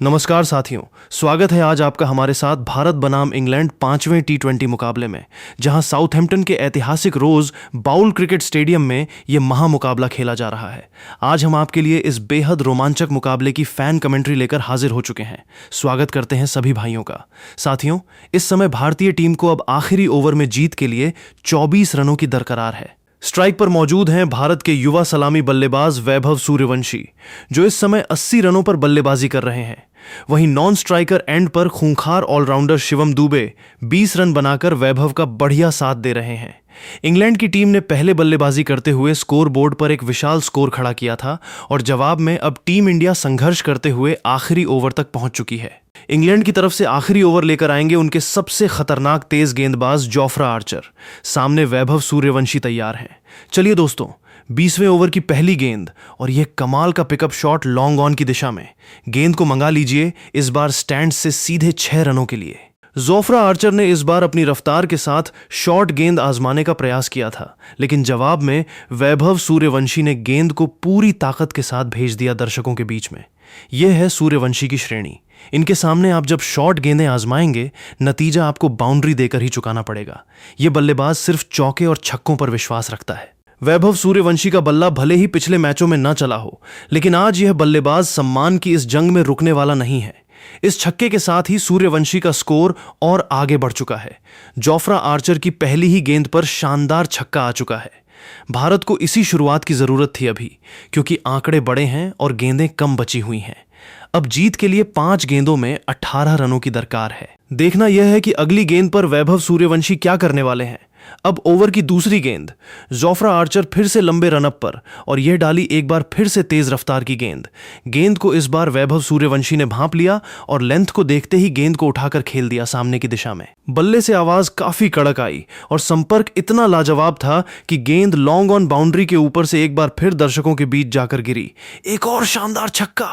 नमस्कार साथियों, स्वागत है आज आपका हमारे साथ भारत बनाम इंग्लैंड 5वें टी20 मुकाबले में, जहां साउथहैम्पटन के ऐतिहासिक रोज बाउल क्रिकेट स्टेडियम में यह महामुकाबला खेला जा रहा है। आज हम आपके लिए इस बेहद रोमांचक मुकाबले की फैन कमेंट्री लेकर हाजिर हो चुके हैं। स्वागत करते हैं सभी भाइयों का। साथियों, इस समय भारतीय टीम को अब आखिरी ओवर में जीत के लिए 24 रनों की दरकार है। स्ट्राइक पर मौजूद हैं भारत के युवा सलामी बल्लेबाज वैभव सूर्यवंशी, जो इस समय 80 रनों पर बल्लेबाजी कर रहे हैं। वहीं नॉन स्ट्राइकर एंड पर खूंखार ऑलराउंडर शिवम दुबे 20 रन बनाकर वैभव का बढ़िया साथ दे रहे हैं। इंग्लैंड की टीम ने पहले बल्लेबाजी करते हुए स्कोर बोर्ड पर एक विशाल स्कोर खड़ा किया था और जवाब में अब टीम इंडिया संघर्ष करते हुए आखिरी ओवर तक पहुंच चुकी है। इंग्लैंड की तरफ से आखिरी ओवर लेकर आएंगे उनके सबसे खतरनाक तेज गेंदबाज जोफ्रा आर्चर। सामने वैभव सूर्यवंशी तैयार हैं। चलिए दोस्तों, 20वें ओवर की पहली गेंद और यह कमाल का पिकअप शॉट लॉन्ग ऑन की दिशा में। गेंद को मंगा लीजिए, इस बार स्टैंड से सीधे 6 रनों के लिए। जोफ्रा आर्चर ने इस बार अपनी रफ्तार के साथ शॉर्ट गेंद आजमाने का प्रयास किया था, लेकिन जवाब में वैभव सूर्यवंशी ने गेंद को पूरी ताकत के साथ भेज दिया दर्शकों के बीच में। यह है सूर्यवंशी की श्रेणी। इनके सामने आप जब शॉर्ट गेंदें आजमाएंगे, नतीजा आपको बाउंड्री देकर ही चुकाना पड़ेगा। यह बल्लेबाज सिर्फ चौके और छक्कों पर विश्वास रखता है। वैभव सूर्यवंशी का बल्ला भले ही पिछले मैचों में न चला हो, लेकिन आज यह बल्लेबाज सम्मान की इस जंग में रुकने वाला नहीं है। इस छक्के के साथ ही सूर्यवंशी का स्कोर और आगे बढ़ चुका है। जोफ्रा आर्चर की पहली ही गेंद पर शानदार छक्का आ चुका है। भारत को इसी शुरुआत की जरूरत थी अभी, क्योंकि आंकड़े बड़े हैं और गेंदें कम बची हुई हैं। अब जीत के लिए 5 गेंदों में 18 रनों की दरकार है। देखना यह है कि अगली गेंद पर वैभव सूर्यवंशी क्या करने वाले हैं। अब ओवर की दूसरी गेंद, जोफ्रा आर्चर फिर से लंबे रनअप पर और यह डाली एक बार फिर से तेज रफ्तार की गेंद को इस बार वैभव सूर्यवंशी ने भांप लिया और लेंथ को देखते ही गेंद को उठाकर खेल दिया सामने की दिशा में। बल्ले से आवाज काफी कड़क आई और संपर्क इतना लाजवाब था कि गेंद लॉन्ग ऑन बाउंड्री के ऊपर से एक बार फिर दर्शकों के बीच जाकर गिरी। एक और शानदार छक्का,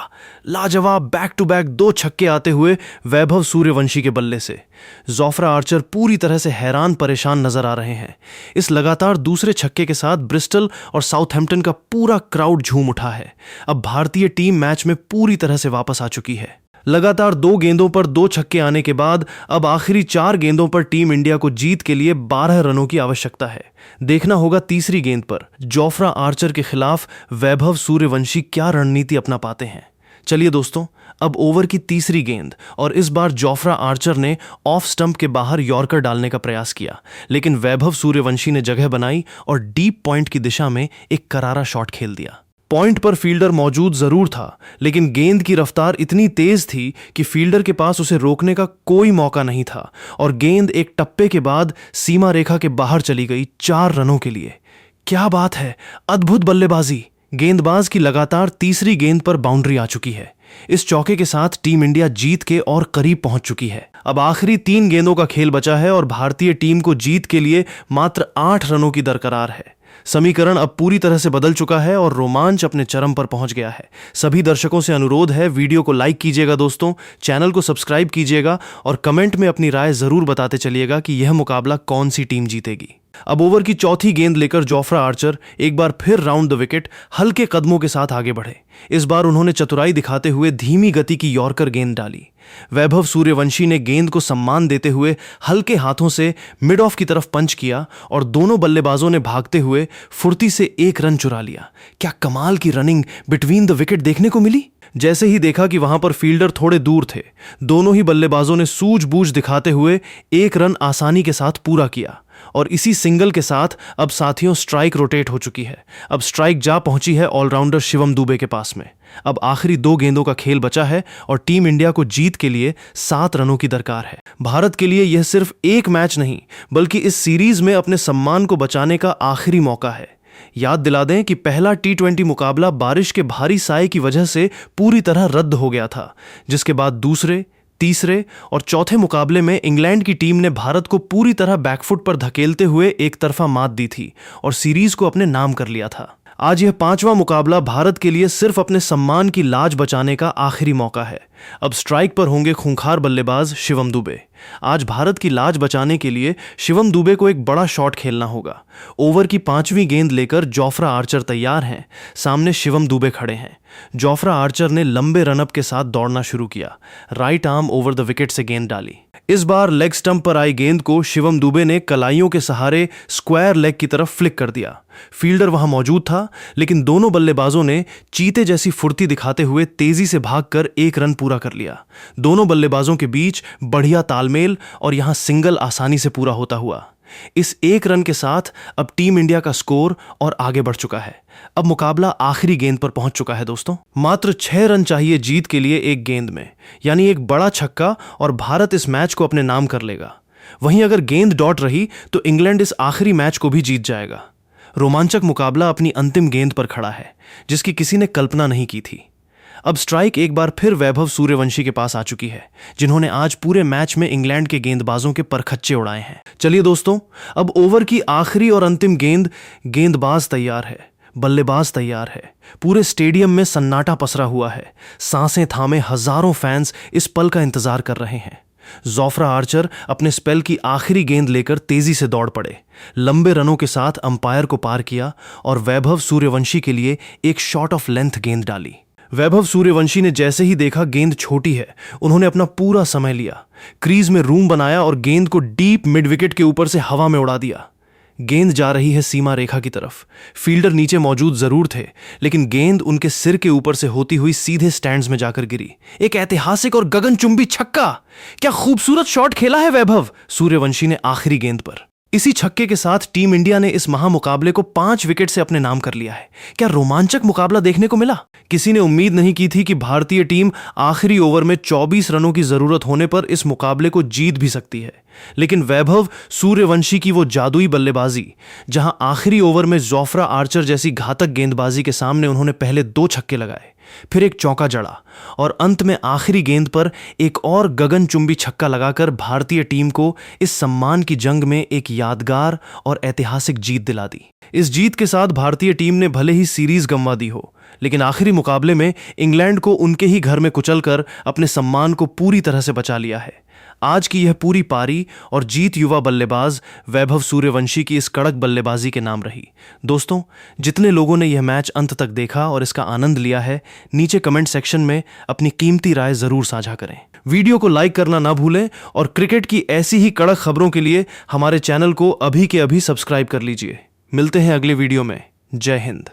लाजवाब बैक टू बैक 2 छक्के आते हुए वैभव सूर्यवंशी के बल्ले से। जोफ्रा आर्चर पूरी तरह से हैरान परेशान नजर आ रहे हैं। इस लगातार दूसरे छक्के के साथ ब्रिस्टल और साउथहैम्पटन का पूरा क्राउड झूम उठा है। अब भारतीय टीम मैच में पूरी तरह से वापस आ चुकी है। लगातार 2 गेंदों पर 2 छक्के आने के बाद अब आखिरी 4 गेंदों पर टीम इंडिया को जीत के लिए 12 रनों की आवश्यकता है। देखना होगा तीसरी गेंद पर जोफ्रा आर्चर के खिलाफ वैभव सूर्यवंशी क्या रणनीति अपना पाते हैं। चलिए दोस्तों, अब ओवर की तीसरी गेंद और इस बार जोफ्रा आर्चर ने ऑफ स्टंप के बाहर यॉर्कर डालने का प्रयास किया, लेकिन वैभव सूर्यवंशी ने जगह बनाई और डीप पॉइंट की दिशा में एक करारा शॉट खेल दिया। पॉइंट पर फील्डर मौजूद जरूर था, लेकिन गेंद की रफ्तार इतनी तेज थी कि फील्डर के पास उसे रोकने का कोई मौका नहीं था और गेंद एक टप्पे के बाद सीमा रेखा के बाहर चली गई 4 रनों के लिए। क्या बात है, अद्भुत बल्लेबाजी। गेंदबाज की लगातार तीसरी गेंद पर बाउंड्री आ चुकी है। इस चौके के साथ टीम इंडिया जीत के और करीब पहुंच चुकी है। अब आखिरी 3 गेंदों का खेल बचा है और भारतीय टीम को जीत के लिए मात्र 8 रनों की दरकार है। समीकरण अब पूरी तरह से बदल चुका है और रोमांच अपने चरम पर पहुंच गया है। सभी दर्शकों से अनुरोध है, वीडियो को लाइक कीजिएगा दोस्तों, चैनल को सब्सक्राइब कीजिएगा और कमेंट में अपनी राय जरूर बताते चलिएगा कि यह मुकाबला कौन सी टीम जीतेगी। अब ओवर की चौथी गेंद लेकर जोफ्रा आर्चर एक बार फिर राउंड द विकेट हल्के कदमों के साथ आगे बढ़े। इस बार उन्होंने चतुराई दिखाते हुए धीमी गति की यॉर्कर गेंद डाली। वैभव सूर्यवंशी ने गेंद को सम्मान देते हुए हल्के हाथों से मिड ऑफ की तरफ पंच किया और दोनों बल्लेबाजों ने भागते हुए फुर्ती से 1 रन चुरा लिया। क्या कमाल की रनिंग बिटवीन द विकेट देखने को मिली। जैसे ही देखा कि वहां पर फील्डर थोड़े दूर थे, दोनों ही बल्लेबाजों ने सूझबूझ दिखाते हुए 1 रन आसानी के साथ पूरा किया और इसी सिंगल के साथ अब साथियों स्ट्राइक रोटेट हो चुकी है। अब स्ट्राइक जा पहुंची है ऑलराउंडर शिवम दुबे के पास में। अब आखिरी 2 गेंदों का खेल बचा है और टीम इंडिया को जीत के लिए 7 रनों की दरकार है। भारत के लिए यह सिर्फ एक मैच नहीं, बल्कि इस सीरीज में अपने सम्मान को बचाने का आखिरी मौका है। याद दिला दें कि पहला टी20 मुकाबला बारिश के भारी साए की वजह से पूरी तरह रद्द हो गया था, जिसके बाद दूसरे, तीसरे और चौथे मुकाबले में इंग्लैंड की टीम ने भारत को पूरी तरह बैकफुट पर धकेलते हुए एक तरफा मात दी थी और सीरीज को अपने नाम कर लिया था। आज यह 5वां मुकाबला भारत के लिए सिर्फ अपने सम्मान की लाज बचाने का आखिरी मौका है। अब स्ट्राइक पर होंगे खूंखार बल्लेबाज शिवम दुबे। आज भारत की लाज बचाने के लिए शिवम दुबे को एक बड़ा शॉट खेलना होगा। ओवर की 5वीं गेंद लेकर जोफ्रा आर्चर तैयार हैं। सामने शिवम दुबे खड़े हैं। जोफ्रा आर्चर ने लंबे रनअप के साथ दौड़ना शुरू किया। Right arm over the wicket से गेंद डाली। इस बार लेग स्टंप पर आई गेंद को शिवम दुबे ने कलाइयों के सहारे स्क्वायर लेग की तरफ फ्लिक कर दिया। फील्डर वहां मौजूद था, लेकिन दोनों बल्लेबाजों ने चीते जैसी फुर्ती दिखाते हुए तेजी से भागकर एक रन पूरा कर लिया। दोनों बल्लेबाजों के बीच बढ़िया तालमेल और यहां सिंगल आसानी से पूरा होता हुआ। इस एक रन के साथ अब टीम इंडिया का स्कोर और आगे बढ़ चुका है। अब मुकाबला आखिरी गेंद पर पहुंच चुका है दोस्तों। मात्र 6 रन चाहिए जीत के लिए एक गेंद में, यानी एक बड़ा छक्का और भारत इस मैच को अपने नाम कर लेगा। वहीं अगर गेंद डॉट रही तो इंग्लैंड इस आखिरी मैच को भी जीत जाएगा। रोमांचक मुकाबला अपनी अंतिम गेंद पर खड़ा है, जिसकी किसी ने कल्पना नहीं की थी। अब स्ट्राइक एक बार फिर वैभव सूर्यवंशी के पास आ चुकी है, जिन्होंने आज पूरे मैच में इंग्लैंड के गेंदबाजों के परखच्चे उड़ाए हैं। चलिए दोस्तों, अब ओवर की आखिरी और अंतिम गेंद। गेंदबाज तैयार है, बल्लेबाज तैयार है। पूरे स्टेडियम में सन्नाटा पसरा हुआ है। सांसें थामे हजारों फैंस इस पल का इंतजार कर रहे हैं। जोफ्रा आर्चर अपने स्पेल की आखिरी गेंद लेकर तेजी से दौड़ पड़े। लंबे रनों के साथ अंपायर को पार किया और वैभव सूर्यवंशी के लिए एक शॉट ऑफ लेंथ गेंद डाली। वैभव सूर्यवंशी ने जैसे ही देखा गेंद छोटी है, उन्होंने अपना पूरा समय लिया, क्रीज में रूम बनाया और गेंद को डीप मिड विकेट के ऊपर से हवा में उड़ा दिया। गेंद जा रही है सीमा रेखा की तरफ। फील्डर नीचे मौजूद जरूर थे, लेकिन गेंद उनके सिर के ऊपर से होती हुई सीधे स्टैंड्स में जाकर गिरी। एक ऐतिहासिक और गगनचुंबी छक्का। क्या खूबसूरत शॉट खेला है वैभव सूर्यवंशी ने आखिरी गेंद पर। इसी छक्के के साथ टीम इंडिया ने इस महामुकाबले को 5 विकेट से अपने नाम कर लिया है। क्या रोमांचक मुकाबला देखने को मिला। किसी ने उम्मीद नहीं की थी कि भारतीय टीम आखिरी ओवर में 24 रनों की जरूरत होने पर इस मुकाबले को जीत भी सकती है, लेकिन वैभव सूर्यवंशी की वो जादुई बल्लेबाजी, जहां आखिरी ओवर में जोफ्रा आर्चर जैसी घातक गेंदबाजी के सामने उन्होंने पहले 2 छक्के लगाए, फिर एक चौका जड़ा और अंत में आखिरी गेंद पर एक और गगनचुंबी छक्का लगाकर भारतीय टीम को इस सम्मान की जंग में एक यादगार और ऐतिहासिक जीत दिला दी। इस जीत के साथ भारतीय टीम ने भले ही सीरीज गंवा दी हो, लेकिन आखिरी मुकाबले में इंग्लैंड को उनके ही घर में कुचलकर अपने सम्मान को पूरी तरह से बचा लिया है। आज की यह पूरी पारी और जीत युवा बल्लेबाज वैभव सूर्यवंशी की इस कड़क बल्लेबाजी के नाम रही। दोस्तों, जितने लोगों ने यह मैच अंत तक देखा और इसका आनंद लिया है, नीचे कमेंट सेक्शन में अपनी कीमती राय जरूर साझा करें। वीडियो को लाइक करना ना भूलें और क्रिकेट की ऐसी ही कड़क खबरों के लिए हमारे चैनल को अभी के अभी सब्सक्राइब कर लीजिए। मिलते हैं अगले वीडियो में। जय हिंद।